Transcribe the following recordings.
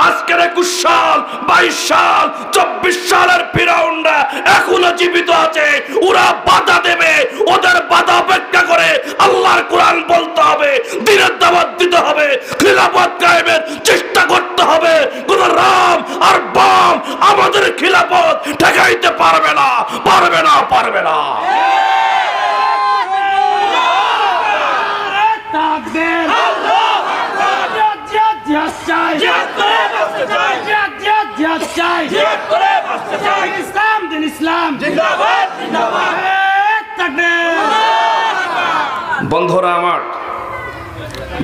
আজকের 21 সাল 22 সাল 24 সালের ফিরাউনরা এখনো জীবিত আছে। ওরা বাধা দেবে, ওদের বাধা অপেক্ষা করে আল্লাহর কোরআন বলতে হবে, দ্বীনের দাওয়াত দিতে হবে, খিলাফত কায়েমের চেষ্টা করতে হবে। কোন রাম আর বাম আমাদের খিলাফত ঠেকাইতে পারবে না, পারবে না, পারবে না। বন্ধুরা আমার,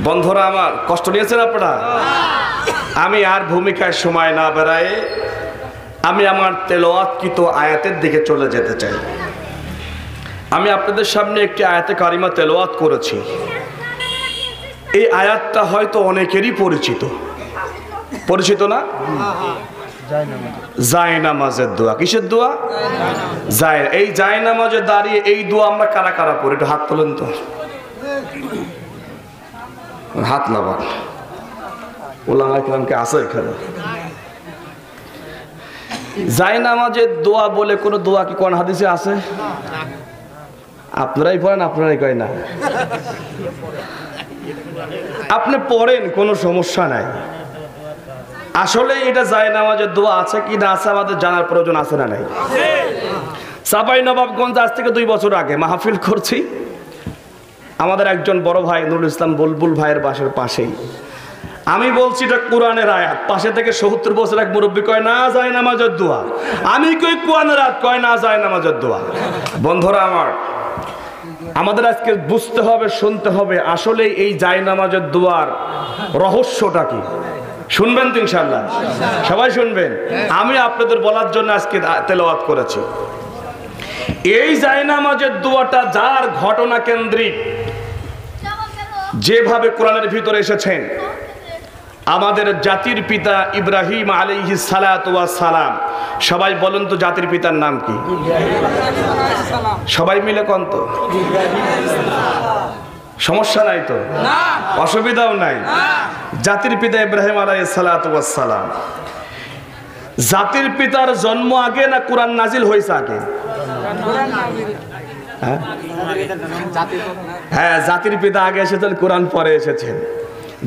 বন্ধুরা আমার, কষ্ট নিয়েছেন আপনারা? আমি আর ভূমিকায় সময় না বেড়ায় আমি আমার তেলাওয়াতকৃত আয়াতের দিকে চলে যেতে চাই। আমি আপনাদের সামনে একটি আয়াতে কারিমা তেলাওয়াত করেছি। এই আয়াতটা হয়তো অনেকেরই পরিচিত, পরিচিত না? জায়নামাজের দোয়া। কিসের দোয়া? এই জায়নামাজে দাঁড়িয়ে এই দোয়া আমরা কারা কারা পড়ি? একটু হাত তোলেন তো, হাত নামান। ওলামা কিরামকে আছে এখানে। জায়নামাজের দোয়া বলে কোন দোয়া কি কোন হাদিসে আছে? আপনারাই পড়েন, আপনারাই কয় না। আপনি পড়েন, কোনো সমস্যা নাই। আসলে এটা জায়নামাজের দোয়া আছে কি না আছে আমাদের জানার প্রয়োজন আছে না নাই? চাঁপাইনবাবগঞ্জ আজ থেকে 2 বছর আগে মাহফিল করছি। আমাদের একজন বড় ভাই নুরুল ইসলাম বুলবুল ভাইয়ের বাসার পাশেই। আমি বলছি এটা কোরআনের আয়াত, পাশে থেকে 70 বছর এক মুরব্বী কয় না জায়নামাজের দোয়া। আমি কই কোরআনের আয়াত, কয় না জায়নামাজের দোয়া। বন্ধুরা আমার, আমাদের আজকে বুঝতে হবে, শুনতে হবে আসলে এই জায়নামাজের দোয়ার রহস্যটা কি। শুনবেন তো ইনশাআল্লাহ? সবাই শুনবেন। আমি আপনাদের বলার জন্য আজকে তেলাওয়াত করেছি। এই জায়নামাজের দোয়াটা যার ঘটনা কেন্দ্রিক যেভাবে কোরআনের ভিতরে এসেছেন, আমাদের জাতির পিতা ইব্রাহিম আলাইহিস সালাতু ওয়াস সালাম। সবাই বলেন তো জাতির পিতার নাম কি? সবাই মিলে কোন তো? সমস্যা নাই তো? অসুবিধাও নাই। জাতির পিতা ইব্রাহিম আলাইহিস সালাতু ওয়াস সালাম। জাতির পিতার জন্ম আগে না কোরআন নাজিল হয়েছে আগে? হ্যাঁ, জাতির পিতা আগে এসেছেন, কোরআন পরে এসেছেন।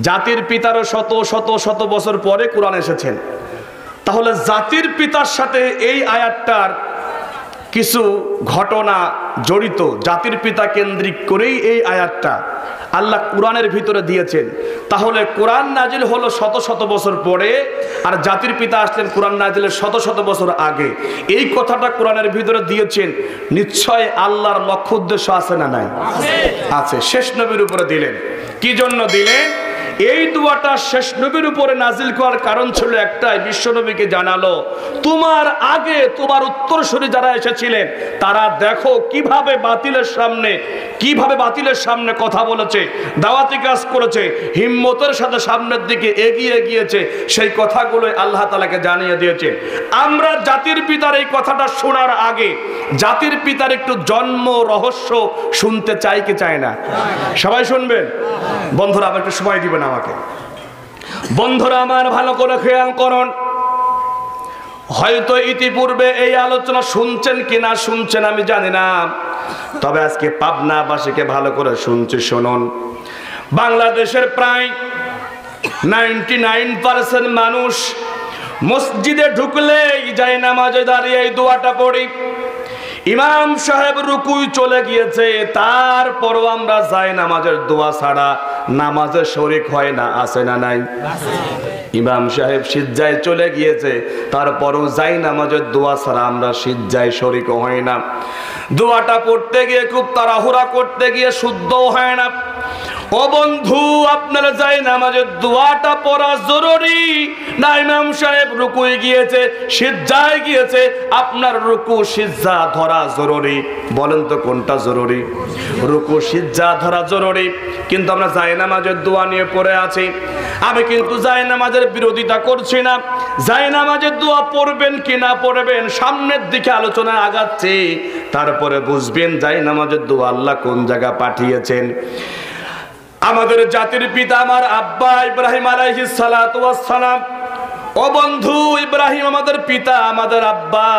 জাতির পিতারও শত শত শত বছর পরে কোরআন এসেছেন। তাহলে জাতির পিতার সাথে এই আয়াতটার কিছু ঘটনা জড়িত। জাতির পিতা কেন্দ্রিক করেই এই আয়াতটা আল্লাহ কোরআনের ভিতরে দিয়েছেন। তাহলে কোরআন নাজিল হলো শত শত বছর পরে, আর জাতির পিতা আসলেন কোরআন নাজিলের শত শত বছর আগে। এই কথাটা কোরআনের ভিতরে দিয়েছেন। নিশ্চয় আল্লাহর লক্ষ্য উদ্দেশ্য আছে না নাই? আছে। শেষ নবীর উপরে দিলেন। কি জন্য দিলেন? এই দোয়াটা শেষ নবীর উপরে নাজিল করার কারণ ছিল একটাই, বিশ্ব নবীকে জানালো তোমার আগে তোমার উত্তরসূরি যারা এসেছিলেন তারা দেখো কিভাবে বাতিলের সামনে কথা বলেছে, দাওয়াতি কাজ করেছে, হিম্মতের সাথে সামনের দিকে এগিয়ে গিয়েছে। সেই কথাগুলো আল্লাহ তাআলাকে জানিয়ে দিয়েছে। আমরা জাতির পিতার এই কথাটা শোনার আগে জাতির পিতার একটু জন্ম রহস্য শুনতে চাই কি চাই না? সবাই শুনবেন? বন্ধুরা আমার একটু সময় দিবেন আমাকে। বন্ধুরা আমার ভালো করে খেয়াল করুন। হয়তো ইতিপূর্বে এই আলোচনা শুনছেন কিনা শুনছেন আমি জানি না, তবে আজকে পাবনাবাসীকে ভালো করে শুনছি, শুনুন। বাংলাদেশের প্রায় 99% মানুষ মসজিদে ঢুকলেই জায়নামাজে দাঁড়িয়ে এই দোয়াটা পড়ি। ইমাম সাহেব রুকুই চলে গিয়েছে, তারপরও আমরা জায়নামাজের দোয়া ছাড়া নামাজে শরীক হয় না, আছে না নাই? ইমাম সাহেব সিজদায় চলে গিয়েছে, তারপরও জায়নামাজের দোয়া ছাড়া আমরা সিজদায় শরীক হয় না। দোয়াটা পড়তে গিয়ে খুব তাড়াহুড়া করতে গিয়ে শুদ্ধও হয় না। ও বন্ধু, আপনার জায়নামাজের দোয়াটা পড়া জরুরি না ইমাম সাহেব রুকুই গিয়েছে, সিজদায় গিয়েছে, আপনার রুকু সিজদা ধরা জরুরি? বলেন তো কোনটা জরুরি? রুকু সিজদা ধরা জরুরি, কিন্তু আমরা জায়নামাজের দোয়া নিয়ে পড়ে আছি। আমি কিন্তু জায়নামাজের বিরোধিতা করছি না। জায়নামাজের দোয়া পড়বেন কি না পড়বেন সামনের দিকে আলোচনা আগাচ্ছে, তারপরে বুঝবেন জায়নামাজের দোয়া আল্লাহ কোন জায়গা পাঠিয়েছেন। আমাদের জাতির পিতা আমার আব্বা ইব্রাহিম আলাইহিস সালাতু ওয়াস সালাম ও বন্ধু, ইব্রাহিম আমাদের পিতা, আমাদের আব্বা,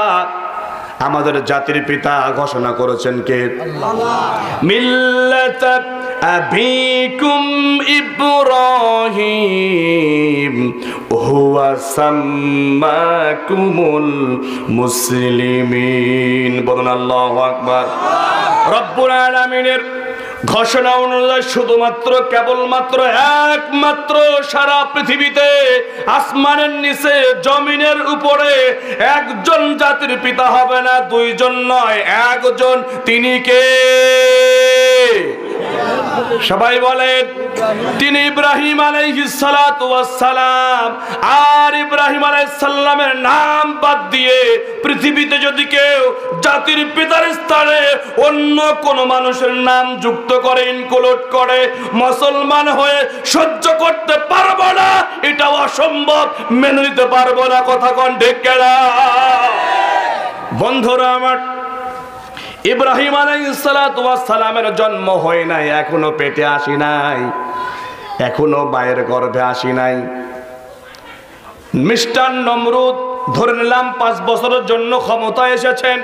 আমাদের জাতির পিতা ঘোষণা করেছেন কে? আল্লাহ। মিল্লাত আবিকুম ইব্রাহিম হুয়া সাম্মাকুমুল মুসলিমিন। বলুন আল্লাহু আকবার। রব্বুল আলামিনের ঘোষণা অনুযায়ী শুধুমাত্র কেবলমাত্র একমাত্র সারা পৃথিবীতে আসমানের নিচে জমিনের উপরে একজন জাতির পিতা হবে না, দুইজন নয়, একজন। তিনি কে? সবাই বলেন, তিনি ইব্রাহিম আলাইহিস সালাতু ওয়াস সালাম। আর ইব্রাহিম আলাইহিস সালামের নাম বাদ দিয়ে পৃথিবীতে যদি কেউ জাতির পিতার স্থানে অন্য কোন মানুষের নাম যুক্ত করে, ইনক্লুড করে, মুসলমান হয়ে সহ্য করতে পারবো না, এটা অসম্ভব, মেনে নিতে পারবো না। কথা কোন ঠিক কিনা? বন্ধুরা আমার, ইব্রাহিম আলাইহিস সালাতু ওয়াস সালামের জন্ম হয় নাই, এখনো পেটে আসি নাই, এখনো মায়ের গর্ভে আসি নাই। মিস্টার নমরুদ ধরে নিলাম 5 বছরের জন্য ক্ষমতায় এসেছেন।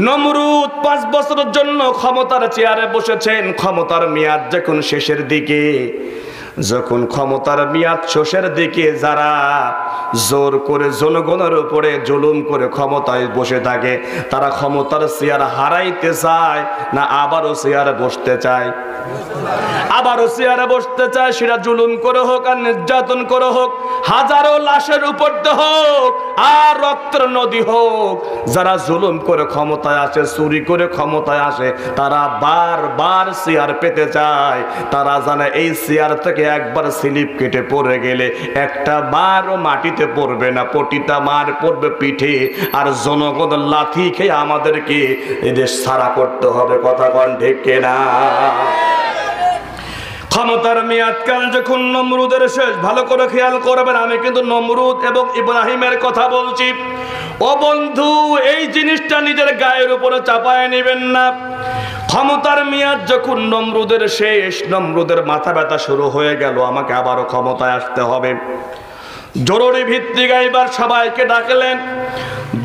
নমরুদ 5 বছরের জন্য ক্ষমতার চেয়ারে বসেছেন। ক্ষমতার মেয়াদ যখন শেষের দিকে, যখন ক্ষমতার মেয়াদ শেষের দিকে যারা জোর করে জনগণের উপরে জুলুম করে ক্ষমতায় বসে থাকে, তারা ক্ষমতার চেয়ার হারাইতে চায় না আবারও চেয়ারে বসতে চায়? আবারও চেয়ারে বসতে চায়। সেটা জুলুম করে হোক আর নির্যাতন করে হোক, হাজারো লাশের উপর হোক আর রক্তের নদী হোক, যারা জুলুম করে ক্ষমতায় আসে, চুরি করে ক্ষমতায় আসে, তারা বারবার চেয়ার পেতে চায়। তারা জানে এই চেয়ার থেকে একবার স্লিপ কেটে পড়ে গেলে একটা বারও মাটিতে পড়বে না, প্রতিটা মার পড়বে পিঠে, আর জনগণ লাথি খেয়ে আমাদেরকে এদেশ ছাড়া করতে হবে। কথা কোন ঠিক কিনা? ক্ষমতার মেয়াদকাল যখন নমরুদের শেষ, ভালো করে খেয়াল করবেন, আমি কিন্তু নমরুদ এবং ইব্রাহিমের কথা বলছি। ও বন্ধু, এই জিনিসটা নিজের গায়ের উপরে চাপায় নেবেন না। ক্ষমতার মেয়াদ যখন নমরুদের শেষ, নমরুদের মাথা ব্যথা শুরু হয়ে গেল, আমাকে আবারও ক্ষমতায় আসতে হবে। জরুরি ভিত্তিক এবার সবাইকে ডাকলেন।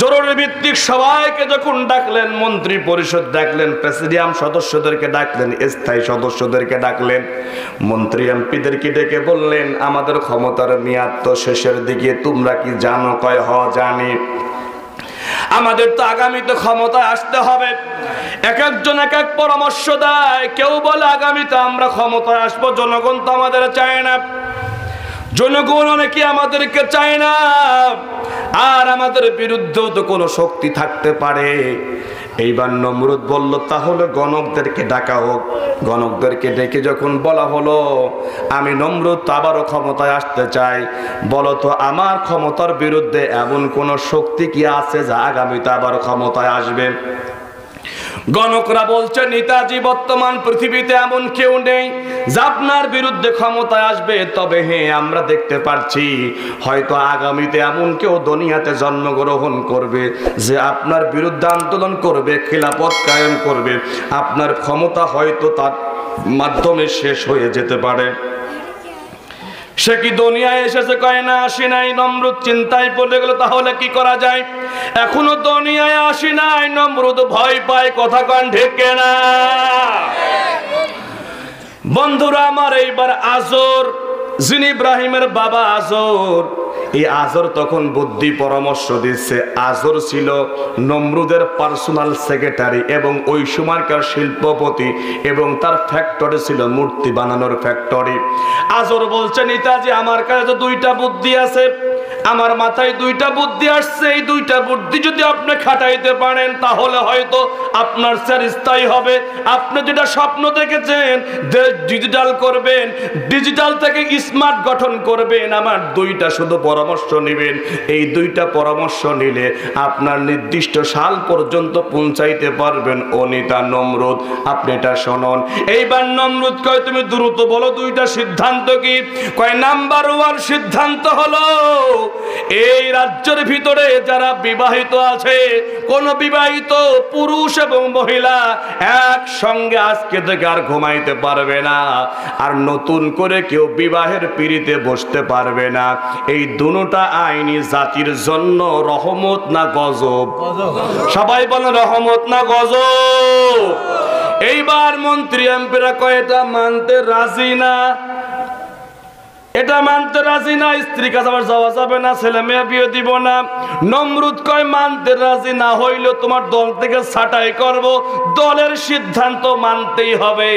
জরুরি ভিত্তিক সবাইকে যখন ডাকলেন, মন্ত্রী পরিষদ ডাকলেন, প্রেসিডিয়াম সদস্যদেরকে ডাকলেন, স্থায়ী সদস্যদেরকে ডাকলেন, মন্ত্রী এমপিদেরকে ডেকে বললেন, আমাদের ক্ষমতার মেয়াদ তো শেষের দিকে, তোমরা কি জানো? কয় হ জানি। আমাদের তো আগামীতে ক্ষমতায় আসতে হবে। এক একজন এক এক পরামর্শ দেয়। কেউ বলে আগামীতে আমরা ক্ষমতায় আসবো, জনগণ তো আমাদের চায় না, জনগণ অনেকে আমাদেরকে চায় না, আর আমাদের বিরুদ্ধেও তো কোনো শক্তি থাকতে পারে। এইবার নমরুদ বলল, তাহলে গণকদেরকে ডাকা হোক। গণকদেরকে ডেকে যখন বলা হলো, আমি নমরুদ তো আবারও ক্ষমতায় আসতে চাই, বলো তো আমার ক্ষমতার বিরুদ্ধে এমন কোন শক্তি কি আছে যা আগামীতে আবার ক্ষমতায় আসবে? গণকরা বলছে, নেতাজি বর্তমান পৃথিবীতে এমন কেউ নেই যা আপনার বিরুদ্ধে ক্ষমতায় আসবে। তবে হ্যাঁ, আমরা দেখতে পাচ্ছি হয়তো আগামীতে এমন কেউ দুনিয়াতে জন্মগ্রহণ করবে যে আপনার বিরুদ্ধে আন্দোলন করবে, খিলাফত কায়েম করবে। আপনার ক্ষমতা হয়তো তার মাধ্যমে শেষ হয়ে যেতে পারে। সে কি দুনিয়ায় এসেছে? কয় না, আসি নাই। নমরুদ চিন্তায় পড়ে গেল, তাহলে কি করা যায়? এখনো দুনিয়ায় আসি নাই। নমরুদ ভয় পায়। কথা কন ঠিক কিনা? বন্ধুরা আমার, এইবার আজর, যিনি ইব্রাহিমের বাবা আজর, এই আজর তখন বুদ্ধি পরামর্শ দিচ্ছে। আজর ছিল নমরুদের পার্সোনাল সেক্রেটারি এবং ওই সময়কার শিল্পপতি, এবং তার ফ্যাক্টরি ছিল মূর্তি বানানোর ফ্যাক্টরি। আজর বলছে, নেতাজি আমার কাছে তো 2টা বুদ্ধি আছে, আমার মাথায় 2টা বুদ্ধি আসছে। এই 2টা বুদ্ধি যদি আপনি খাটাইতে পারেন তাহলে হয়তো আপনার স্যার স্থায়ী হবে। আপনি যেটা স্বপ্ন দেখেছেন ডিজিটাল করবেন, ডিজিটাল থেকে স্মার্ট গঠন করবেন, আমার 2টা শুধু পরামর্শ নেবেন। এই 2টা পরামর্শ নিলে আপনার নির্দিষ্ট সাল পর্যন্ত পৌঁছাইতে পারবেন। ও নেতা নমরুদ, আপনি এটা শুনুন। এইবার নমরুদ কয়, তুমি দ্রুত বলো 2টা সিদ্ধান্ত কি? কয়, নাম্বার 1 সিদ্ধান্ত হলো এই রাজ্যের ভিতরে যারা বিবাহিত আছে, কোন বিবাহিত পুরুষ এবং মহিলা একসঙ্গে আজকে থেকে আর ঘুমাইতে পারবে না, আর নতুন করে কেউ বিবাহের পিঁড়িতে বসতে পারবে না। এই দুটোটা আইনি জাতির জন্য রহমত না গজব? সবাই বলেন রহমত না গজব? এইবার মন্ত্রী এমপিরা কয় এটা মানতে রাজি না, এটা মানতে রাজি না, স্ত্রী কাছে আবার যাওয়া যাবে না, ছেলে মেয়ে বিয়ে দিব না। নমরুদ কয় মানতে রাজি না হইলে তোমার দল থেকে ছাঁটাই করব, দলের সিদ্ধান্ত মানতেই হবে,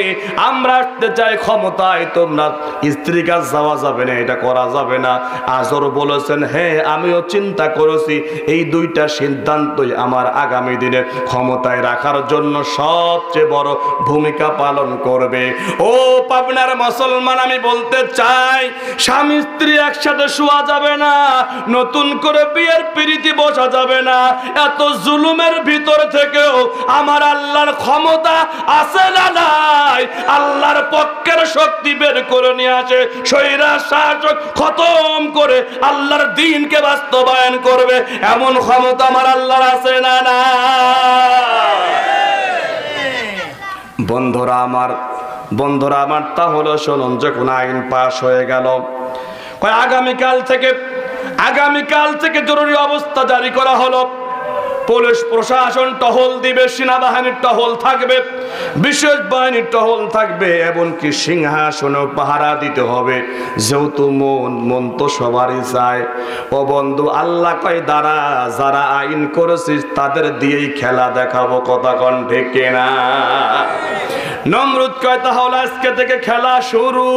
আমরা আসতে চাই ক্ষমতায়, তোমরা স্ত্রী কাছে যাওয়া যাবে না, এটা করা যাবে না। আজর বলেছেন হ্যাঁ আমিও চিন্তা করেছি, এই দুইটা সিদ্ধান্তই আমার আগামী দিনে ক্ষমতায় রাখার জন্য সবচেয়ে বড় ভূমিকা পালন করবে। ও পাবনার মুসলমান, আমি বলতে চাই স্বামী স্ত্রী একসাথে শোয়া যাবে না, নতুন করে বিয়ের পিঁড়িতে বসা যাবে না। এত জুলুমের ভিতর থেকেও আমার আল্লাহর ক্ষমতা আছে না নাই? আল্লাহর পক্ষের শক্তি বের করে নিয়ে আসে, স্বৈরাচার শাসক খতম করে আল্লাহর দ্বীনকে বাস্তবায়ন করবে, এমন ক্ষমতা আমার আল্লাহর আছে না না? বন্ধুরা আমার তাহলে শুনুন, যখন আইন পাশ হয়ে গেল, আগামীকাল থেকে জরুরি অবস্থা জারি করা হলো। পুলিশ প্রশাসন টহল দিবে, সেনাবাহিনীর টহল থাকবে, বিশেষ বাহিনীর টহল থাকবে, এমনকি সিংহাসনেও পাহারা দিতে হবে। যেহেতু মন তো সবারই চায়। ও বন্ধু, আল্লাহ কয় দাঁড়া, যারা আইন করেছিস তাদের দিয়েই খেলা দেখাবো, কথা কোন ঠিক কিনা? নমরুদ কয় তাহলে আজকে থেকে খেলা শুরু।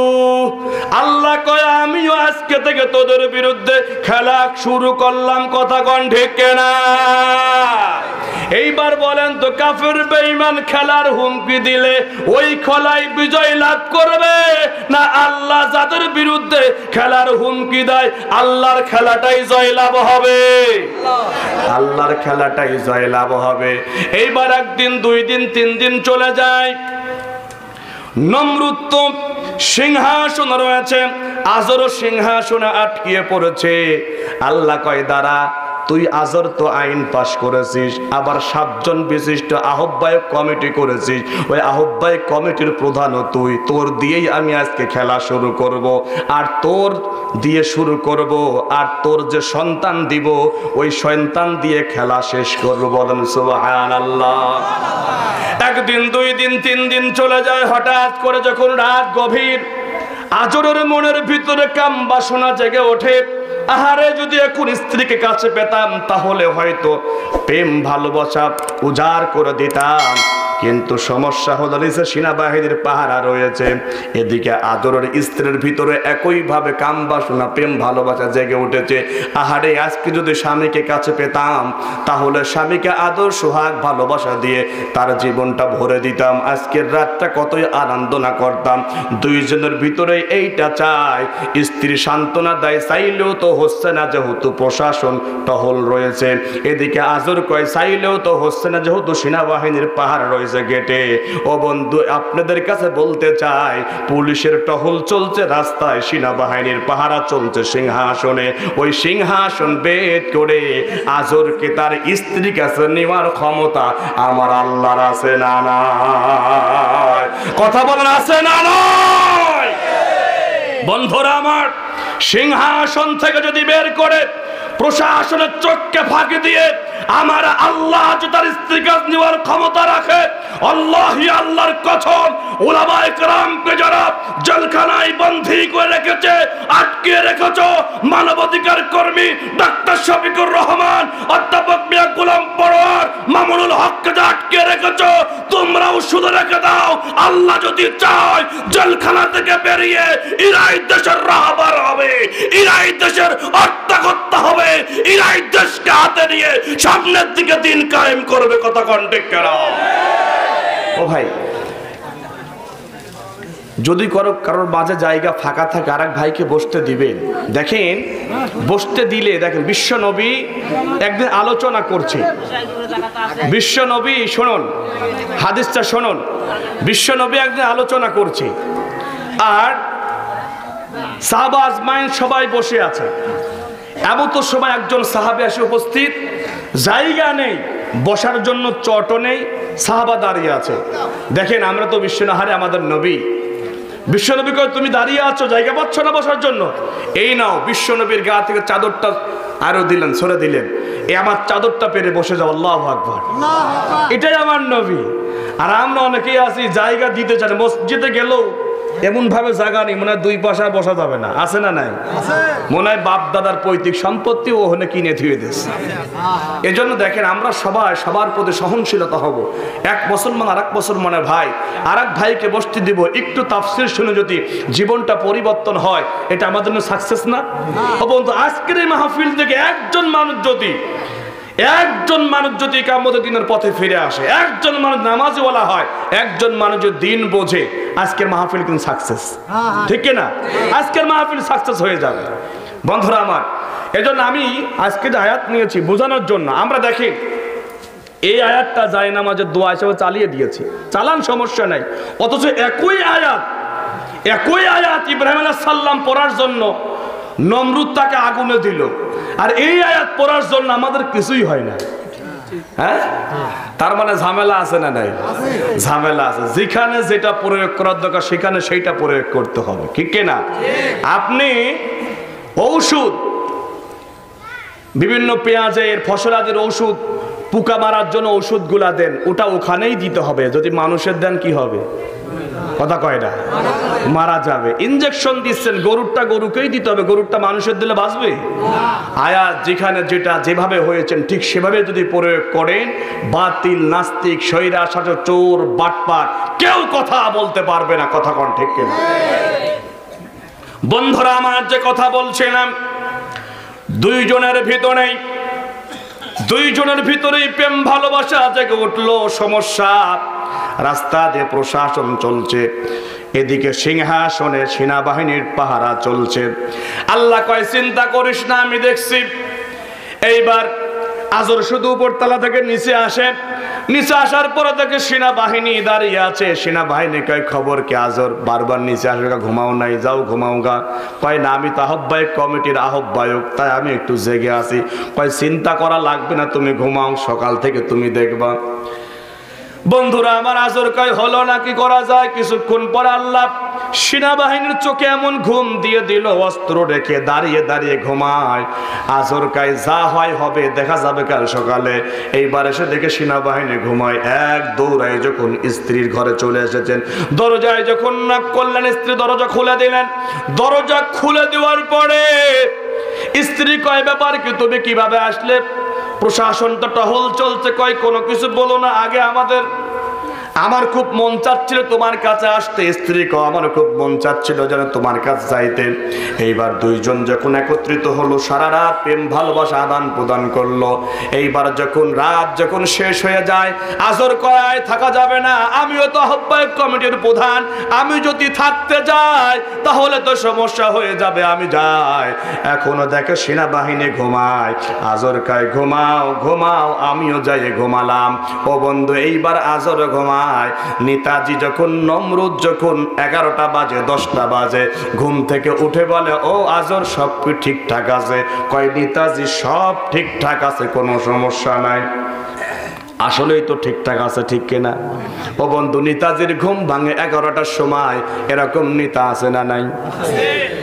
আল্লাহ কয় আমিও আজকে থেকে তোদের বিরুদ্ধে খেলা শুরু করলাম, কথা কোন ঠিক কিনা? এইবার বলেন তো, কাফের বেঈমান খেলার হুমকি দিলে ওই খেলায় বিজয় লাভ করবে, না আল্লাহ যাদের বিরুদ্ধে খেলার হুমকি দেয় আল্লাহর খেলাটাই জয়লাভ হবে? আল্লাহর খেলাটাই জয়লাভ হবে। এইবার একদিন, 2 দিন, 3 দিন চলে যায়। নমরুদ তো সিংহাসনে রয়েছে, আজরও সিংহাসনে আটকিয়ে পড়েছে। আল্লাহ কয় দাঁড়া, তুই আজর তো আইন পাশ করেছিস, আবার 7 জন বিশিষ্ট আহ্বায়ক কমিটি করেছিস, ওই আহ্বায়ক কমিটির প্রধানও তুই, তোর দিয়েই আমি আজকে খেলা শুরু করব, আর তোর দিয়ে শুরু করব, আর তোর যে সন্তান দিব ওই সন্তান দিয়ে খেলা শেষ করব। বলেন সুবহানাল্লাহ। একদিন, 2 দিন, 3 দিন চলে যায়। হঠাৎ করে যখন রাত গভীর, আজরের মনের ভিতরে কাম বাসনা জেগে ওঠে, আহারে যদি এখন স্ত্রীকে কাছে পেতাম তাহলে হয়তো প্রেম ভালোবাসা উজাড় করে দিতাম। কিন্তু সমস্যা হলো নিচে সেনাবাহিনীর পাহারা রয়েছে, এদিকে আদরের স্ত্রীর ভিতরে একইভাবে কাম বাসনা প্রেম ভালোবাসা জেগে উঠেছে। আহারে আজকে যদি স্বামীকে কাছে পেতাম তাহলে স্বামীকে আদর সোহাগ ভালোবাসা দিয়ে তার জীবনটা ভরে দিতাম, আজকের রাতটা কতই আনন্দ না করতাম। 2 জনের ভিতরে এইটা চাই। স্ত্রী সান্ত্বনা দেয়, চাইলেও তো হচ্ছে না যেহেতু প্রশাসন টহল রয়েছে। এদিকে আজর কয় চাইলেও তো হচ্ছে না যেহেতু সেনাবাহিনীর পাহারা রয়েছে গেটে। ও বন্ধু, আপনাদের কাছে বলতে চাই, পুলিশের টহল চলছে রাস্তায়, সেনাবাহিনীর পাহারা চলছে সিংহাসনে। ওই সিংহাসন বেদ করে আজরকে তার স্ত্রীর কাছে নেওয়ার ক্ষমতা আমার আল্লাহর আছে না নাই? কথা বলেন, আছে না নাই? বন্ধুরা আমার, সিংহাসন থেকে যদি বের করে প্রশাসনের চোখকে ফাঁকি দিয়ে আমার আল্লাহ যে তার স্ত্রীর কাছে নেওয়ার ক্ষমতা রাখে, আল্লাহি আল্লাহর কসম, উলামায়ে কেরামকে যারা জেলখানায় বন্দী করে রেখেছে, আটকে রেখেছো, মানবাধিকার কর্মী ডাক্তার শফিকুর রহমান, অধ্যাপক মিয়া গোলাম পরোয়ার, মামুনুল হককে যা আটকে রেখেছো, তোমরাও শুধু রেখে দাও। আল্লাহ যদি চায় জেলখানা থেকে বেরিয়ে ইরাই দেশের রাহবার হবে, ইরাই দেশের অর্থাকর্তা হবে, ইরাই দেশকে হাতে নিয়ে সামনের দিকে দিন কায়েম করবে, কথা কন্টেক্ট করা। ও ভাই, যদি কারোর মাঝে জায়গা ফাঁকা থাকে আরেক ভাইকে বসতে দিবেন। দেখেন, বসতে দিলে দেখেন, বিশ্ব নবী একদিন আলোচনা করছে। বিশ্ব নবী, শুনুন হাদিসটা শুনুন, বিশ্ব নবী একদিন আলোচনা করছে, আর সাহাবা আজমাইন সবাই বসে আছে। এমন তো সময় একজন সাহাবী এসে উপস্থিত, জায়গা নেই বসার জন্য, চটও নেই, সাহাবা দাঁড়িয়ে আছে। দেখেন আমরা তো বিশ্বনহারে আমাদের নবী, বিশ্বনবী কয় তুমি দাঁড়িয়ে আছো, জায়গা পাচ্ছ না বসার জন্য, এই নাও। বিশ্বনবীর গা থেকে চাদরটা আরো দিলেন, সরে দিলেন, এই আমার চাদরটা পেরে বসে যাও। আল্লাহু আকবার, এটাই আমার নবী। আর আমরা অনেকেই আছি জায়গা দিতে চাই, মসজিদে গেলেও এমন ভাবে জায়গা নেই, মনে হয় দুই পাশে বসা যাবে না, আছে না নাই? মনে হয় বাপ দাদার পৈতৃক সম্পত্তি ওখানে কিনে ধুয়ে দিয়েছে। এজন্য দেখেন আমরা সবাই সবার প্রতি সহনশীলতা হব। এক মুসলমান আর এক মুসলমানের ভাই, আর এক ভাইকে বসতে দিব, একটু তাফসীর শুনে যদি জীবনটা পরিবর্তন হয়, এটা আমাদের জন্য সাকসেস না? বন্ধু, আজকের এই মাহফিল থেকে একজন মানুষ যদি কিয়ামতের দিনের পথে ফিরে আসে, একজন মানুষ নামাজওয়ালা হয়, একজন মানুষ যদি দিন বোঝে, আজকের মাহফিল কিন্তু সাকসেস, ঠিক না? আজকের মাহফিল সাকসেস হয়ে যাবে। বন্ধুরা আমার, এজন্য আমি আজকে যে আয়াত নিয়েছি বোঝানোর জন্য, আমরা দেখি এই আয়াতটা জায়নামাজের দোয়া হিসেবে চালিয়ে দিয়েছি, চালান, সমস্যা নাই। অথচ একই আয়াত ইব্রাহিম আলাইহিস সালাম পড়ার জন্য নমরুদ তাকে আগুনে দিল, আর এই আয়াত পড়ার জন্য আমাদের কিছুই হয় না। হ্যাঁ, তার মানে ঝামেলা আছে না নাই? ঝামেলা আছে। যেখানে যেটা প্রয়োগ করার দরকার সেখানে সেইটা প্রয়োগ করতে হবে, ঠিক না? আপনি ঔষধ, বিভিন্ন পেঁয়াজের ফসলাদের ঔষধ, পোকা মারার জন্য ঔষধগুলা দেন, ওটা ওখানেই দিতে হবে। যদি মানুষের দেন কি হবে? কথা কয় না, মারা যাবে। ইনজেকশন দিচ্ছেন, গরুরটা গরুকেই দিতে হবে, গরুরটা মানুষের দিলে বাঁচবে? আয়াত যেখানে যেটা যেভাবে হয়েছেন ঠিক সেভাবে যদি প্রয়োগ করেন, বাতিল, নাস্তিক, স্বৈরাচার, চোর, বাটপার কেউ কথা বলতে পারবে না। কথা কোন ঠিক কিনা? বন্ধুরা আমার, যে কথা বলছিলাম, দুইজনের ভিতরেই প্রেম ভালোবাসা জেগে উঠলো। সমস্যা, রাস্তা দিয়ে প্রশাসন চলছে, এদিকে সিংহাসনে সেনাবাহিনীর পাহারা চলছে। আল্লাহ কয় চিন্তা করিস না, আমি দেখছি। এইবার আজর শুধু উপরতলা থেকে নিচে আসে, নিচে আসার পরে থেকে সেনাবাহিনী দাঁড়িয়ে আছে। সেনাবাহিনী কয় খবর কি? আজর বারবার নিচে আসে, ঘুমাও নাই, যাও ঘুমাও গা। কয় না, আমি তো আহ্বায়ক কমিটির আহ্বায়ক, তাই আমি একটু জেগে আছি। কয় চিন্তা করা লাগবে না, তুমি ঘুমাও, সকাল থেকে তুমি দেখবা। বন্ধুরা আমার, আজর কয় হলো না, কি করা যায়? কিছুক্ষণ পর আল্লাহ সেনাবাহিনীর চোখে এমন ঘুম দিয়ে দিল, অস্ত্র রেখে দাঁড়িয়ে দাঁড়িয়ে ঘুমায়। আজর কয় যা হয় হবে, দেখা যাবে কাল সকালে। এইবার এসে দেখে সেনাবাহিনী ঘুমায়। এক দৌড়ায় যখন স্ত্রীর ঘরে চলে এসেছেন, দরজায় যখন knock করলেন, স্ত্রী দরজা খুলে দিলেন। দরজা খুলে দেওয়ার পরে স্ত্রী কয় ব্যাপার কি, তুমি কিভাবে আসলে? প্রশাসন তো টহল চলছে। কয় কোনো কিছু বলো না, আগে আমার খুব মন চাচ্ছিল তোমার কাছে আসতে। স্ত্রী কয় আমার খুব মন চাচ্ছিল যেন তোমার কাছে যাইতে। এইবার দুইজন যখন একত্রিত হলো, সারা রাত প্রেম ভালোবাসা আদান প্রদান করলো। এইবার রাত যখন শেষ হয়ে যায়, আজর কয় থাকা যাবে না, আমিও তো আহ্বায়ক কমিটির প্রধান, আমি যদি থাকতে যাই তাহলে তো সমস্যা হয়ে যাবে, আমি যাই। এখনো দেখে সেনাবাহিনী ঘুমায়। আজর কয় ঘুমাও ঘুমাও, আমিও যাই ঘুমালাম। ও বন্ধু, এইবার আজর ঘুমায়। নেতাজি যখন, নমরুদ যখন 11টা বাজে 10টা বাজে ঘুম থেকে উঠে বলে, ও আজর সব ঠিকঠাক আছে? কয় নেতাজি সব ঠিকঠাক আছে, কোনো সমস্যা নাই। আসলেই তো ঠিকঠাক আছে, ঠিক কিনা? ও বন্ধু, নেতাজির ঘুম ভাঙে 11টার সময়। এরকম নেতা আছে না নাই?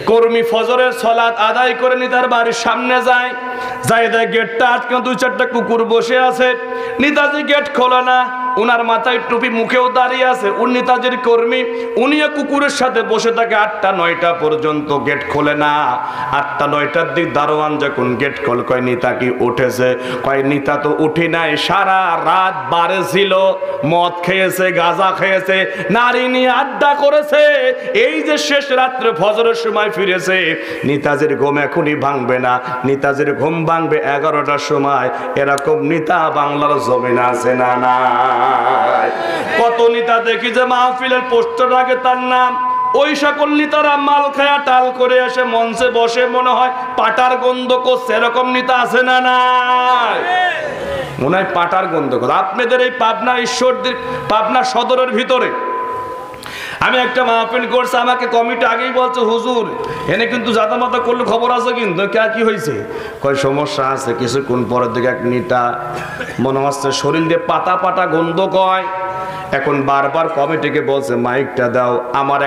কর্মী ফজরের সালাত আদায় করে নেতার বাড়ির সামনে যায়, গেটটা আটকে 2-4টা কুকুর বসে আছে। নেতাজি গেট খোলে না, উনার মাথায় টুপি, মুখেও দাঁড়িয়ে আছে। উনি নেতাজির কর্মী, উনিও কুকুরের সাথে বসে থাকে 8টা-9টা পর্যন্ত, গেট খোলে না। 8টা-9টার দিক দারোয়ান যখন গেট খোল, কয় নেতা কি উঠেছে? কয় নেতা তো উঠি নাই, সারা রাত বারে ছিল, মদ খেয়েছে, গাঁজা খেয়েছে, নারী নিয়ে আড্ডা করেছে। এই যে শেষ রাত্রে ফজরের সময় ফিরেছে, নেতাজির ঘুম এখনই ভাঙবে না, নেতাজির ঘুম ভাঙবে 11টার সময়। এরকম নেতা বাংলার জমিন আছে না না? কত নেতা দেখি যে মাহফিলের পোস্টার আগে তার নাম, ওই সকল নেতারা মাল খায়া টাল করে এসে মঞ্চে বসে মনে হয় পাটার গন্ধ করছে। এরকম নেতা আছে না নাই? মনে হয় পাটার গন্ধ করছে। আপনাদের এই পাবনা ঈশ্বরদীর, পাবনা সদরের ভিতরে আমি একটা মাহফিল করছি, আমাকে কমিটি আগেই বলছে হুজুর এনে কিন্তু জাতামাতা করলে খবর আছে, কিন্তু কি হয়েছে? কয় সমস্যা আছে। কিছুক্ষণ পরের দিকে এক নেতা মনে হচ্ছে শরীর দিয়ে পাতা পাতা গন্ধ কয়। এখন বারবার কমিটিকে বলছে মাইকটা দাও, আমার